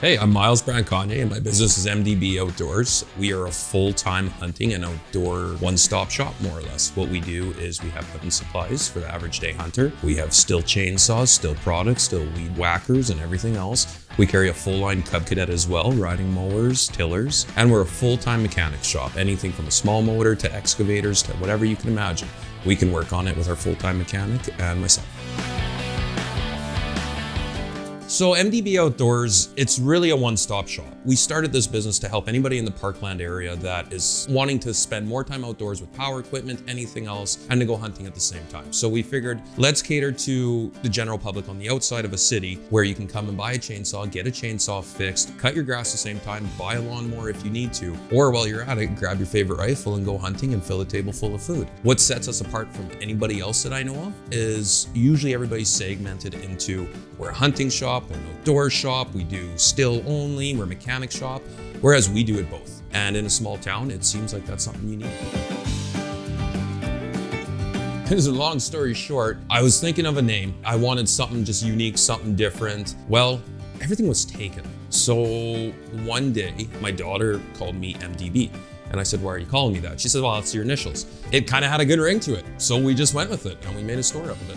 Hey, I'm Myles Branconnier and my business is MDB Outdoors. We are a full-time hunting and outdoor one-stop shop, more or less. What we do is we have hunting supplies for the average day hunter. We have still chainsaws, still products, still weed whackers and everything else. We carry a full-line Cub Cadet as well, riding mowers, tillers, and we're a full-time mechanics shop. Anything from a small motor to excavators to whatever you can imagine. We can work on it with our full-time mechanic and myself. So MDB Outdoors, it's really a one-stop shop. We started this business to help anybody in the Parkland area that is wanting to spend more time outdoors with power equipment, anything else, and to go hunting at the same time. So we figured, let's cater to the general public on the outside of a city where you can come and buy a chainsaw, get a chainsaw fixed, cut your grass at the same time, buy a lawnmower if you need to, or while you're at it, grab your favorite rifle and go hunting and fill a table full of food. What sets us apart from anybody else that I know of is usually everybody's segmented into, we're a hunting shop, we're an outdoor shop, we do still only, we're a mechanic shop, whereas we do it both. And in a small town, it seems like that's something unique. As a long story short, I was thinking of a name. I wanted something just unique, something different. Well, everything was taken. So one day, my daughter called me MDB. And I said, why are you calling me that? She said, well, it's your initials. It kind of had a good ring to it. So we just went with it and we made a story out of it.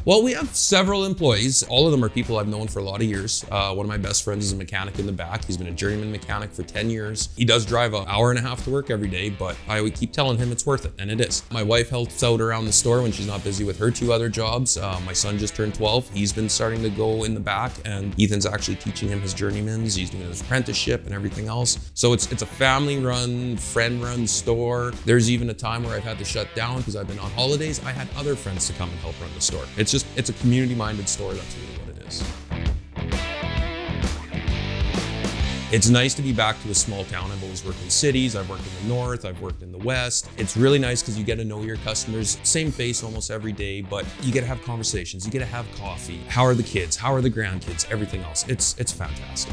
Well, we have several employees. All of them are people I've known for a lot of years. One of my best friends is a mechanic in the back. He's been a journeyman mechanic for 10 years. He does drive an hour and a half to work every day, but I would keep telling him it's worth it, and it is. My wife helps out around the store when she's not busy with her two other jobs. My son just turned 12. He's been starting to go in the back, and Ethan's actually teaching him his journeymans. He's doing his apprenticeship and everything else. So it's a family-run, friend-run store. There's even a time where I've had to shut down because I've been on holidays. I had other friends to come and help run the store. It's a community-minded store, that's really what it is. It's nice to be back to a small town. I've always worked in cities, I've worked in the north, I've worked in the west. It's really nice because you get to know your customers, same face almost every day, but you get to have conversations, you get to have coffee. How are the kids? How are the grandkids? Everything else. It's fantastic.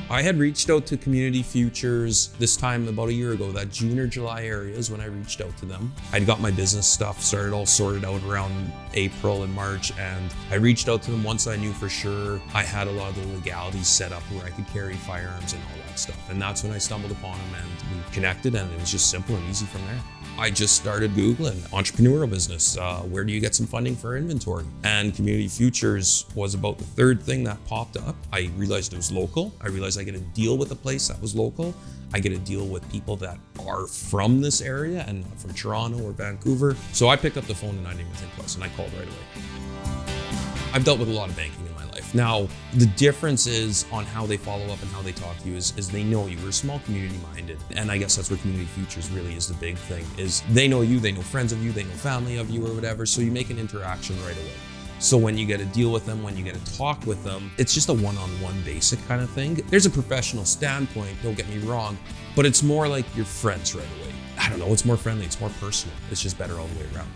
I had reached out to Community Futures this time about a year ago. That June or July area is when I reached out to them. I'd got my business stuff started all sorted out around April and March, and I reached out to them once I knew for sure I had a lot of the legalities set up where I could carry firearms and all that stuff. And that's when I stumbled upon them and we connected, and it was just simple and easy from there. I just started Googling entrepreneurial business. Where do you get some funding for inventory? And Community Futures was about the third thing that popped up. I realized it was local. I realized I get a deal with a place that was local. I get a deal with people that are from this area and not from Toronto or Vancouver. So I picked up the phone and I didn't even think twice, and I called right away. I've dealt with a lot of banking in my life. Now, the difference is on how they follow up and how they talk to you is they know you. We're small community minded. And I guess that's where Community Futures really is the big thing, is they know you, they know friends of you, they know family of you or whatever. So you make an interaction right away. So when you get to deal with them, when you get to talk with them, it's just a one-on-one basic kind of thing. There's a professional standpoint, don't get me wrong, but it's more like you're friends right away. I don't know, it's more friendly, it's more personal. It's just better all the way around.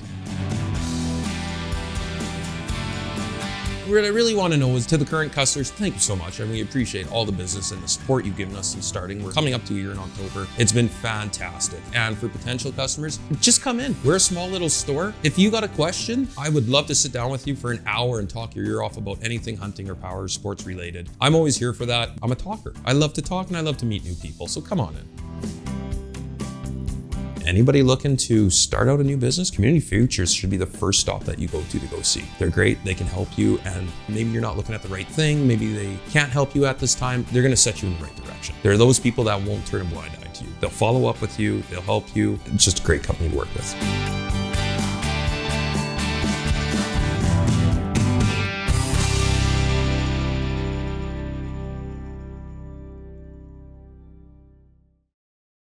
What I really want to know is, to the current customers, thank you so much. I really appreciate all the business and the support you've given us in starting. We're coming up to a year in October. It's been fantastic. And for potential customers, just come in. We're a small little store. If you got a question, I would love to sit down with you for an hour and talk your ear off about anything hunting or power sports related. I'm always here for that. I'm a talker. I love to talk and I love to meet new people. So come on in. Anybody looking to start out a new business, Community Futures should be the first stop that you go to see. They're great, they can help you, and maybe you're not looking at the right thing, maybe they can't help you at this time, they're gonna set you in the right direction. There are those people that won't turn a blind eye to you. They'll follow up with you, they'll help you. It's just a great company to work with.